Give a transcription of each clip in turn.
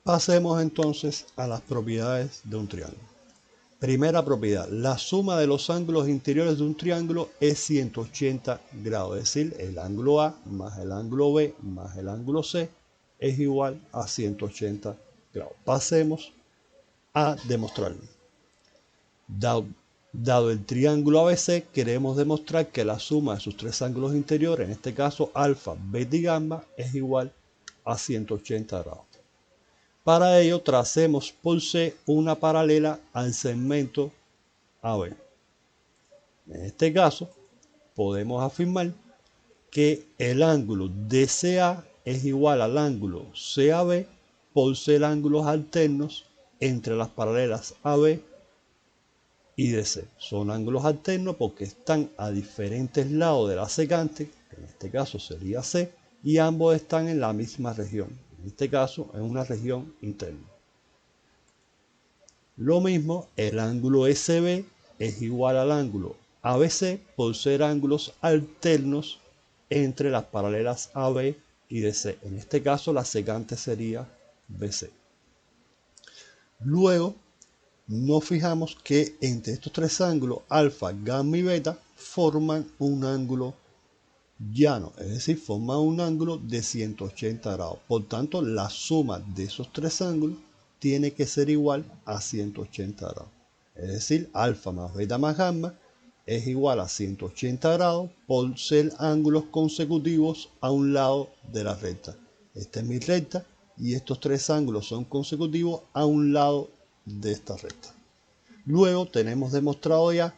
Pasemos entonces a las propiedades de un triángulo. Primera propiedad, la suma de los ángulos interiores de un triángulo es 180 grados, es decir, el ángulo A más el ángulo B más el ángulo C es igual a 180 grados. Pasemos a demostrarlo. Dado el triángulo ABC, queremos demostrar que la suma de sus tres ángulos interiores, en este caso alfa, beta y gamma, es igual a 180 grados. Para ello, tracemos por C una paralela al segmento AB. En este caso, podemos afirmar que el ángulo DCA es igual al ángulo CAB por ser ángulos alternos entre las paralelas AB y DC. Son ángulos alternos porque están a diferentes lados de la secante, que en este caso sería C, y ambos están en la misma región. En este caso, en una región interna. Lo mismo, el ángulo SB es igual al ángulo ABC por ser ángulos alternos entre las paralelas AB y DC. En este caso, la secante sería BC. Luego, nos fijamos que entre estos tres ángulos, alfa, gamma y beta, forman un ángulo llano, es decir, forman un ángulo de 180 grados. Por tanto, la suma de esos tres ángulos tiene que ser igual a 180 grados. Es decir, alfa más beta más gamma es igual a 180 grados por ser ángulos consecutivos a un lado de la recta. Esta es mi recta y estos tres ángulos son consecutivos a un lado de esta recta. Luego tenemos demostrado ya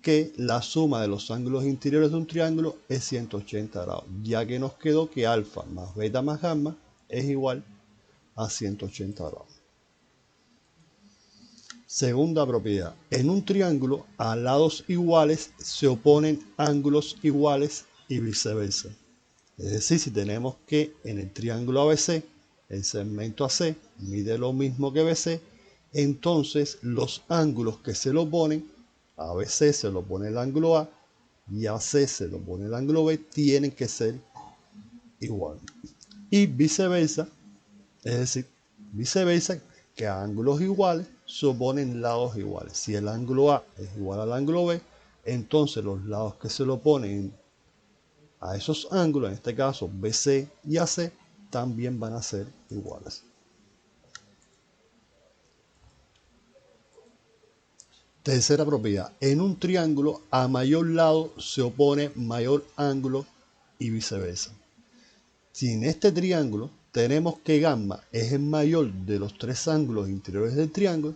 que la suma de los ángulos interiores de un triángulo es 180 grados, ya que nos quedó que alfa más beta más gamma es igual a 180 grados. Segunda propiedad, en un triángulo a lados iguales se oponen ángulos iguales y viceversa. Es decir, si tenemos que en el triángulo ABC el segmento AC mide lo mismo que BC, entonces los ángulos que se lo oponen, ABC se lo pone el ángulo A y AC se lo pone el ángulo B, tienen que ser iguales. Y viceversa, es decir, viceversa, que a ángulos iguales se oponen lados iguales. Si el ángulo A es igual al ángulo B, entonces los lados que se lo oponen a esos ángulos, en este caso BC y AC, también van a ser iguales. Tercera propiedad, en un triángulo a mayor lado se opone mayor ángulo y viceversa. Si en este triángulo tenemos que gamma es el mayor de los tres ángulos interiores del triángulo,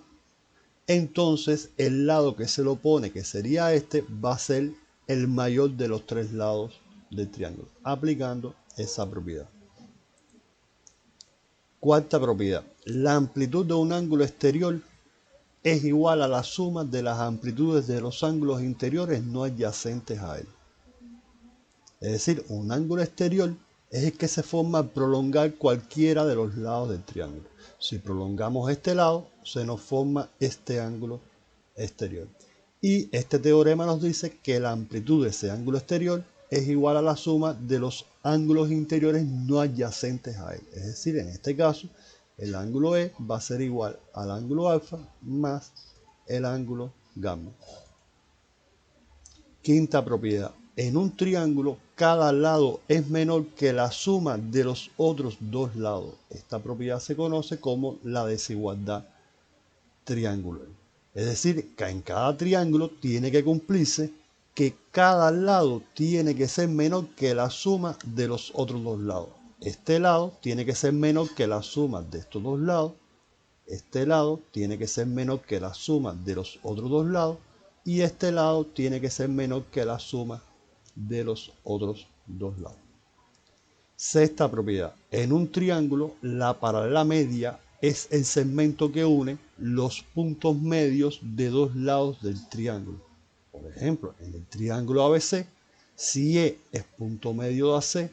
entonces el lado que se lo opone, que sería este, va a ser el mayor de los tres lados del triángulo, aplicando esa propiedad. Cuarta propiedad, la amplitud de un ángulo exterior es igual a la suma de las amplitudes de los ángulos interiores no adyacentes a él. Es decir, un ángulo exterior es el que se forma al prolongar cualquiera de los lados del triángulo. Si prolongamos este lado, se nos forma este ángulo exterior. Y este teorema nos dice que la amplitud de ese ángulo exterior es igual a la suma de los ángulos interiores no adyacentes a él. Es decir, en este caso, el ángulo E va a ser igual al ángulo alfa más el ángulo gamma. Quinta propiedad. En un triángulo, cada lado es menor que la suma de los otros dos lados. Esta propiedad se conoce como la desigualdad triangular. Es decir, que en cada triángulo tiene que cumplirse que cada lado tiene que ser menor que la suma de los otros dos lados. Este lado tiene que ser menor que la suma de estos dos lados. Este lado tiene que ser menor que la suma de los otros dos lados. Y este lado tiene que ser menor que la suma de los otros dos lados. Sexta propiedad. En un triángulo, la paralela media es el segmento que une los puntos medios de dos lados del triángulo. Por ejemplo, en el triángulo ABC, si E es punto medio de AC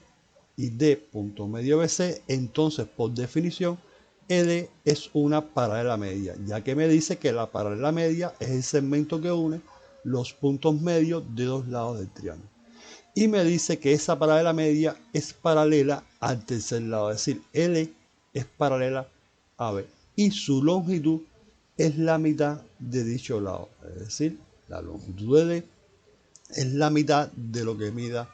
y D punto medio de BC, entonces por definición ED es una paralela media, ya que me dice que la paralela media es el segmento que une los puntos medios de dos lados del triángulo. Y me dice que esa paralela media es paralela al tercer lado, es decir, L es paralela AB y su longitud es la mitad de dicho lado. Es decir, la longitud de D es la mitad de lo que mida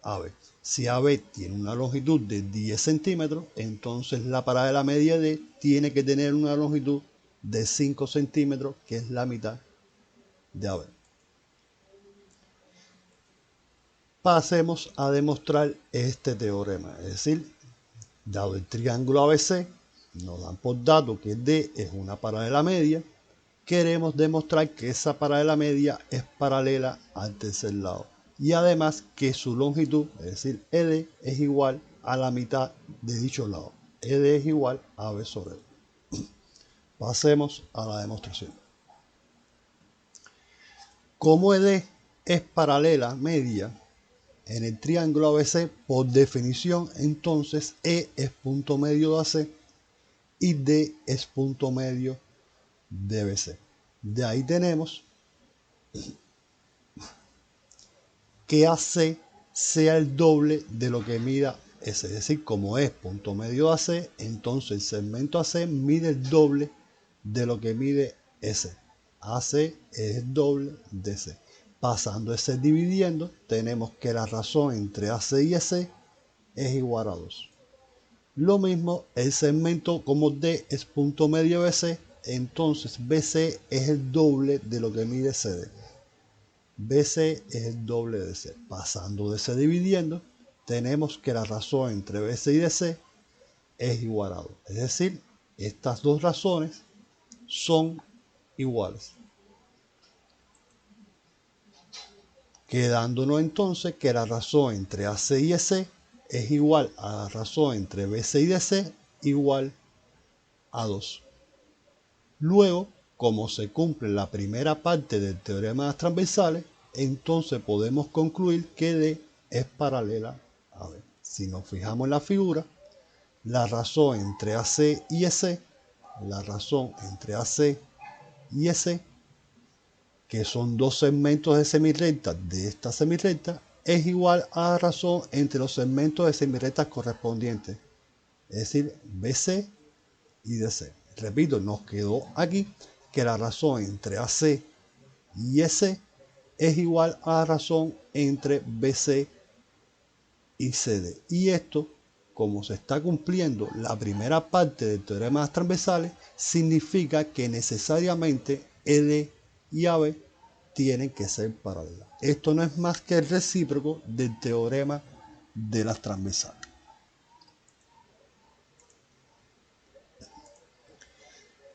AB. Si AB tiene una longitud de 10 centímetros, entonces la paralela media D tiene que tener una longitud de 5 centímetros, que es la mitad de AB. Pasemos a demostrar este teorema, es decir, dado el triángulo ABC, nos dan por dato que D es una paralela media, queremos demostrar que esa paralela media es paralela al tercer lado y además que su longitud, es decir, ED, es igual a la mitad de dicho lado. ED es igual a AB sobre D. Pasemos a la demostración. Como ED es paralela media en el triángulo ABC, por definición, entonces E es punto medio de AC y D es punto medio de BC. De ahí tenemos que AC sea el doble de lo que mida S. Es decir, como es punto medio de AC, entonces el segmento AC mide el doble de lo que mide S. AC es el doble de C. Pasando ese dividiendo, tenemos que la razón entre AC y S es igual a 2. Lo mismo, el segmento como D es punto medio BC, entonces BC es el doble de lo que mide CD. BC es el doble de C. Pasando de C dividiendo, tenemos que la razón entre BC y DC es igual a 2. Es decir, estas dos razones son iguales. Quedándonos entonces que la razón entre AC y EC es igual a la razón entre BC y DC igual a 2. Luego, como se cumple la primera parte del teorema de las transversales, entonces podemos concluir que D es paralela a B. Si nos fijamos en la figura, la razón entre AC y EC, que son dos segmentos de semirrecta de esta semirrecta, es igual a la razón entre los segmentos de semirrectas correspondientes, es decir, BC y DC. Repito, nos quedó aquí que la razón entre AC y EC es igual a la razón entre BC y CD. Y esto, como se está cumpliendo la primera parte del teorema de las transversales, significa que necesariamente ED y AB tienen que ser paralelas. Esto no es más que el recíproco del teorema de las transversales.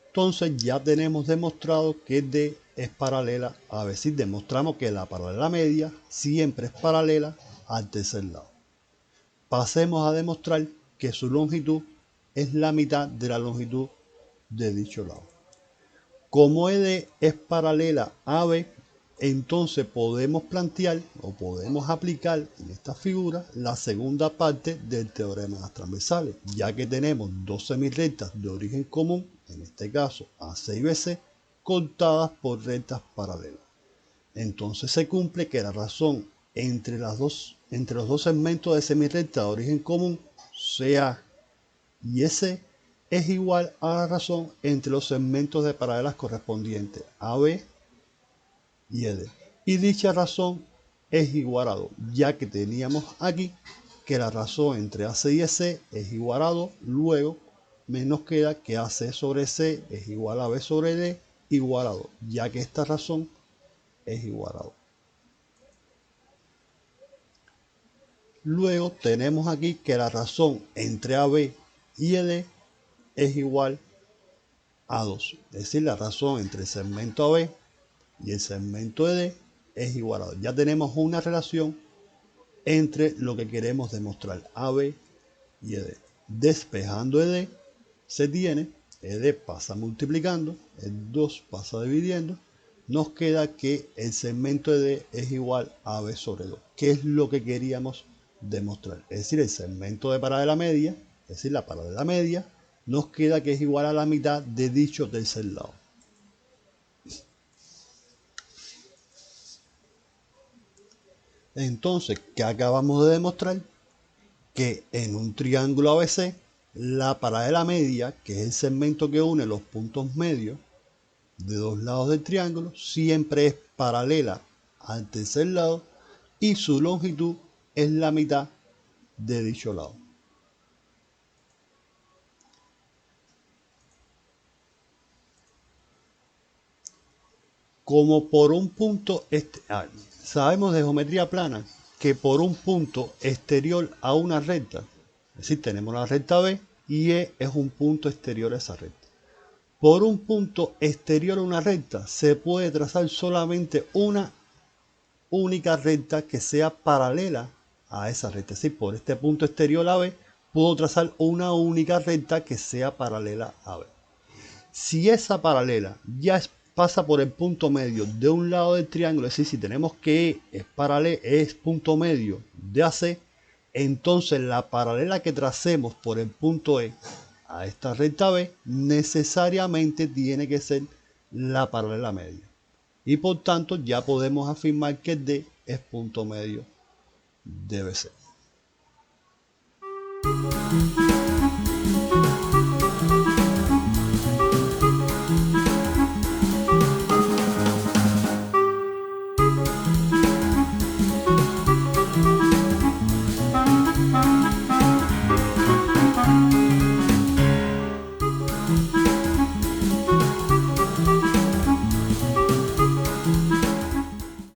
Entonces ya tenemos demostrado que D es paralela a B. Si demostramos que la paralela media siempre es paralela al tercer lado. Pasemos a demostrar que su longitud es la mitad de la longitud de dicho lado. Como ED es paralela a B, entonces podemos plantear o podemos aplicar en esta figura la segunda parte del teorema de las transversales, ya que tenemos dos semirrectas de origen común, en este caso AC y BC, cortadas por rectas paralelas. Entonces se cumple que la razón entre los dos segmentos de semirrecta de origen común, CA y EC, es igual a la razón entre los segmentos de paralelas correspondientes AB y ED. Y dicha razón es igual a 2, ya que teníamos aquí que la razón entre AC y EC es igual a 2, luego menos queda que AC sobre C es igual a B sobre D igual a 2, ya que esta razón es igual a 2. Luego tenemos aquí que la razón entre AB y ED es igual a 2. Es decir, la razón entre el segmento AB y el segmento ED es igual a 2. Ya tenemos una relación entre lo que queremos demostrar, AB y ED. Despejando ED, se tiene, ED pasa multiplicando, el 2 pasa dividiendo, nos queda que el segmento ED es igual a AB sobre 2, que es lo que queríamos demostrar. Es decir, el segmento de paralela media, es decir, la paralela media, nos queda que es igual a la mitad de dicho tercer lado. Entonces, ¿qué acabamos de demostrar? Que en un triángulo ABC La paralela media, que es el segmento que une los puntos medios de dos lados del triángulo, siempre es paralela al tercer lado y su longitud es la mitad de dicho lado. Como por un punto, sabemos de geometría plana que por un punto exterior a una recta, es decir, tenemos la recta B y E es un punto exterior a esa recta. Por un punto exterior a una recta se puede trazar solamente una única recta que sea paralela a esa recta. Es decir, por este punto exterior a B puedo trazar una única recta que sea paralela a B. Si esa paralela ya pasa por el punto medio de un lado del triángulo, es decir, si tenemos que es punto medio de AC, entonces la paralela que tracemos por el punto E a esta recta B necesariamente tiene que ser la paralela media. Y por tanto ya podemos afirmar que D es punto medio de BC.